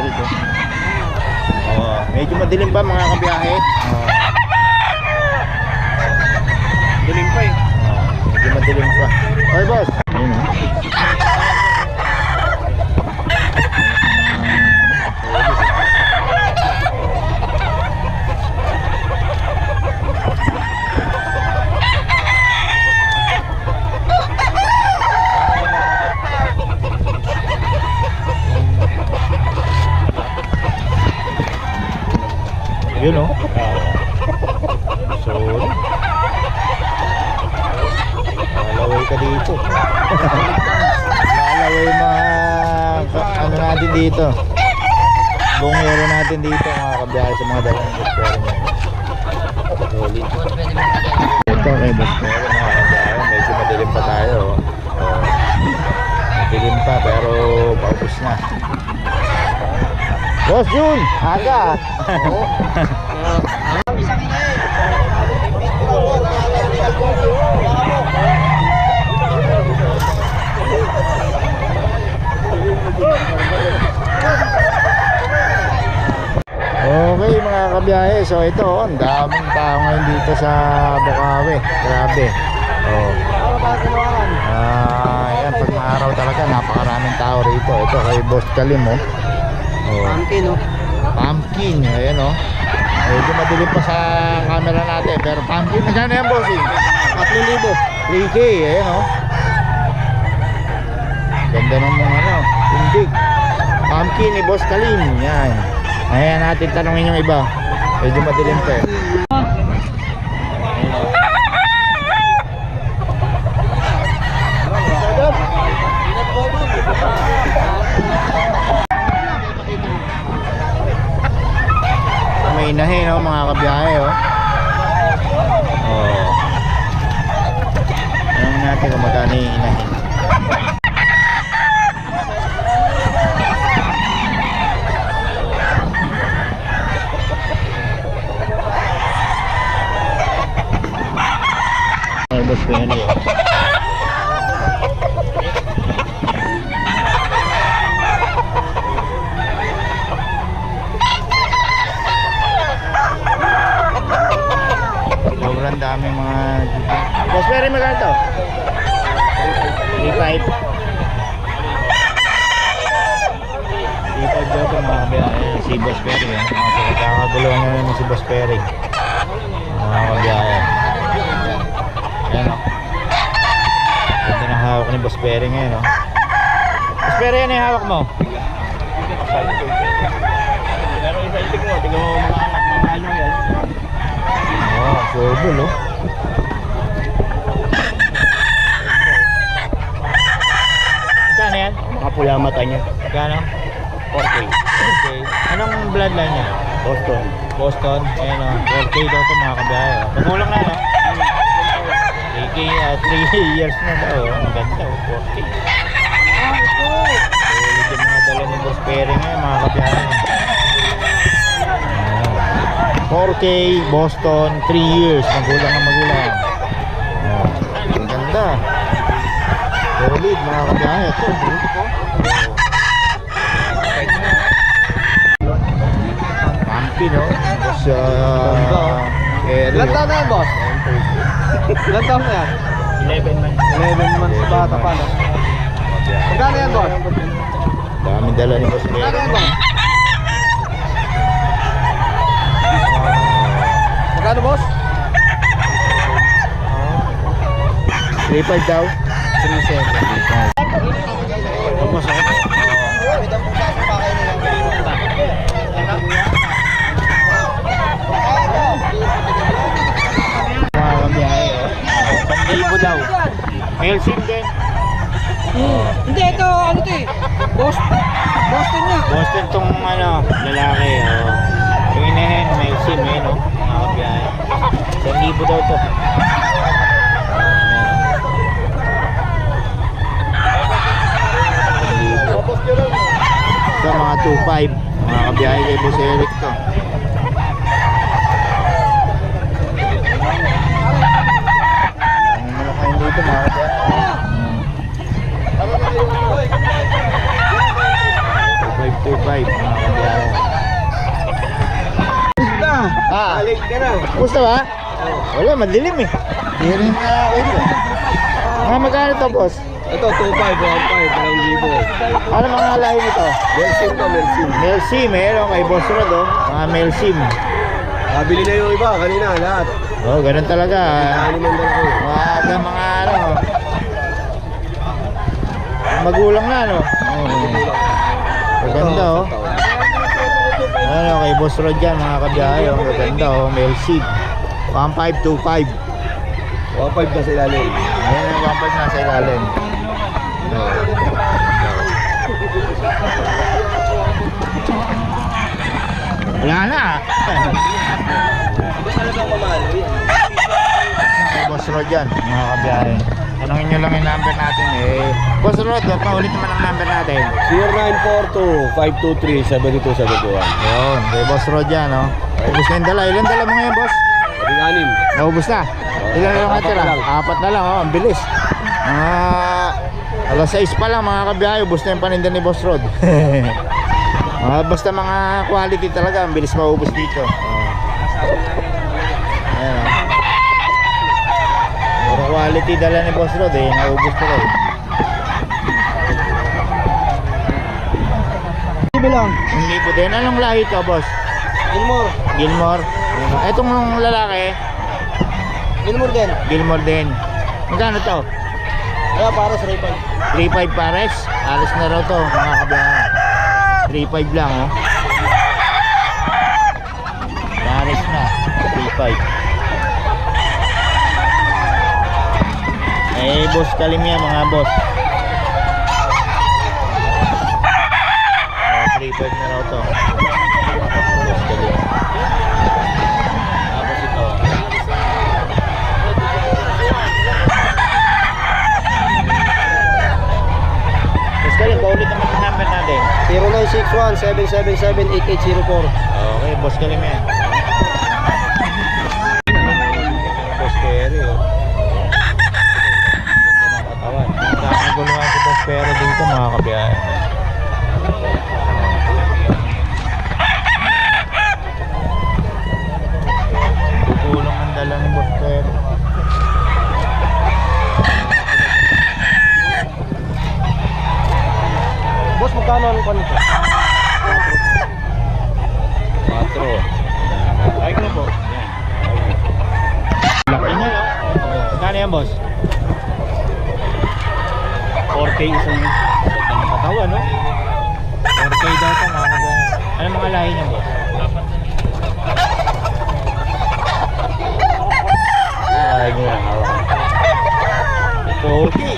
dito. Medyo madilim pa mga kabiyahe. Dilim pa eh. Medyo madilim pa. Okay boss. Ayun o. Yun o. Sorry. Lalaway ka dito. Lalaway mga ano natin dito. Bungero natin dito mga kabiyahe sa mga dalang buspero mo. Solid. Ito may buspero mga kabiyahe. Medyo madilim pa tayo. Madilim pa pero paubos na. Boss Jun, aga. Okay mga kabiyahe, so ito ang daming tao ngayon dito sa Bukawi. Grabe. Yan, pag maaraw talaga napakaraming tao rito. Ito kay Boss Kalim Pumpkin no? Pumpkin, ayan o. Medyo madilim pa sa camera natin. Pero pumpkin, magkano yan bossing? 3,000. 3K, ayan o. Ganda ng mga tindig. Pumpkin ni Boss Kalim. Yan. Ayan natin tanongin yung iba. Medyo madilim pa eh. May inahin mga kabiyahe Tanongin natin kung magkano yung inahin. Boss Penny sobrang daming mga Boss Penny magkano to? 3.5 daw ito mga kabiyahe. Si Boss Penny nakakaguluhan na rin si Boss Penny mga kabiyahe. Ayan o. Ganda ng hawak ni Boss Perry ngayon o. Boss Perry, yan yung hawak mo? Pero isa-itig mo, tignan mo mga anak ng kanyang yan. Surbol o. Saan yan? Nakapula mata niya. Gano? 4K. Okay. Anong bloodline niya? Boston. Boston. Ayan o. 4K daw ito mga kabiyahe o. Pagulong na no? 3K, 3 years na daw. Ang ganda o. 4K. Solid yung mga dala ni Boss Perry ngayon mga kabiyahe. 4K, Boston, 3 years. Magulang na magulang. Ang ganda. Solid mga kabiyahe. Ito, bruto. Pampi no? Ilan taon na yan, boss? Ilan taon na yan? 11 months. 11 months bata pa no? Magkano yan, boss? Dami dala ni Boss Magkano yan, Perry. boss? Magkano, boss? 3.5 daw. 3,700. Tapos ako. Libo daw. Melsim din. Hindi, ito, ano ito eh? Boston nga. Boston tong lalaki. Yung inahin, Melsim no? Mga kabiyahe. 1,000 daw to. Ito mga 2.5. Mga kabiyahe kay Boss Eric to. Dito mga kabiyahe. 2.5 mga kabiyahe. balik ka na. Gusto ba? Wala, madilim eh. Di rin na ulo. Magkano to, boss? Ito, 2.5, 1.5, 2,000. Ano mga lahi nito? Melsim to, Melsim. Melsim, meron kay Boss Rod, oh. Mga Melsim. Nabili na yung iba, kanina, lahat. Oh, ganun talaga. Ano man dala ko. Mga ano. Magulang na, no? Maganda, oh. Ano, kay Boss Rod yan, mga kabiyahe, oh. Maganda, oh. Melsim. 1.525. 1.5 na sa ilalim. Ayan yung 1.5 na sa ilalim. Wala na. Boss Rod yan, mga kabiyahe. Tanungin nyo lang yung number natin eh. Boss Rod, paulit naman ang number natin. 0942-523-7271. Yun, kay Boss Rod yan, no? Ubus na yung dala. Ilan dala mo ngayon, boss? 6. Naubos na. Ilan na lang natira? Apat na lang, oh. Ang bilis. Alas 6 pa lang, mga kabiyahe. Ubus na yung paninda ni Boss Rod. Basta mga quality talaga, ang bilis maubos dito. Ayan, oh. Puro quality dala ni Boss Rod, eh. Naubos ko rin. Bilang. Ang libo din. Anong lahi ka, boss? Gilmore. Gilmore. Etong lalaki, Gilmore din. Gilmore din. Magkano to? Kaya para sa Ray-Ban. 3.5 pares. Alis na raw to, mga kabiyahe. 3.5 lang, oh. Pares na. 3.5. Eh, boss Kalim yan, mga boss. 3.5 na raw to. Boss Kalim. Tapos ito. Boss Kalim, paulit naman yung number natin. 0961-777-8804. Okay, Boss Kalim yan. Boss Perry, oh. Ganda ng katawan. Nakakaguluhan si Boss Perry dito, mga kabiyahe. Kukulong ang dala ni Boss Perry. Boss, magkano ang kwan nito? 4. Ay, ko na po. Yan. Laki niya, no? Magkano yan, boss? 4K isang ganda ng katawan, no? 4K daw ito, mga kabiyahe. Ano mga lahi niya, boss? Ay, mo lang hawak. Pogi.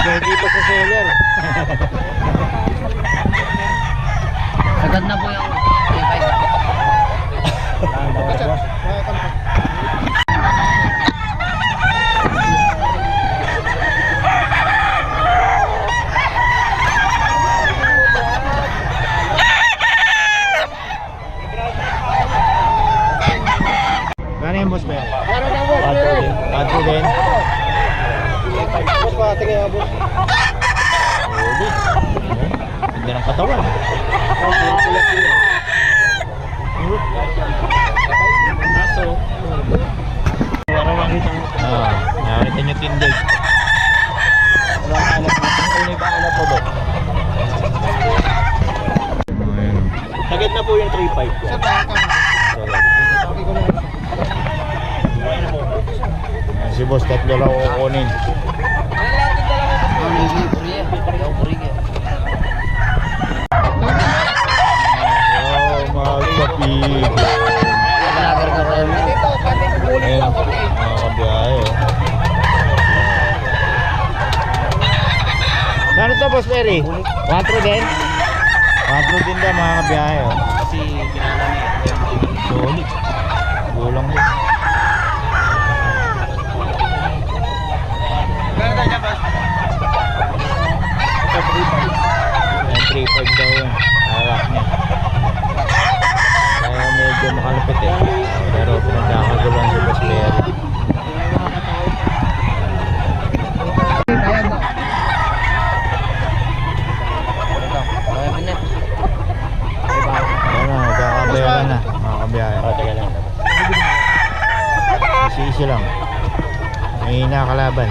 Pogi pa sa seller. Agad na po yung Gano'n yung boss ba yan? Meron na, boss. 4 din. Boss, pati kaya, boss. Pogi. Ganda ng katawan. Nakakita nyo tindig. Ano ba anak po ba? Sagad na po yung 3.5 ko. Si boss, tatlo lang kukunin. Oh, magpapigil. Ayan, mga kabiyahe. Gano'n to, Boss Perry? 4 din? 4 din daw, mga kabiyahe. Kasi kinala niya. Solid. Gulang din. Ayan, 3.5 daw yan. Hawak niya. Kaya medyo makalapit eh. Pero pinagkakaguluhan si Boss Perry. Ayan na, nagkakabayaran kabiyahe. Teka lang. Easy lang. May nakakalaban.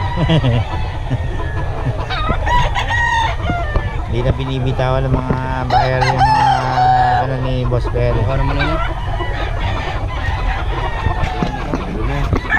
Hindi na binibitawan ng mga buyer yung mga ano ni Boss Perry. Baka naman yun.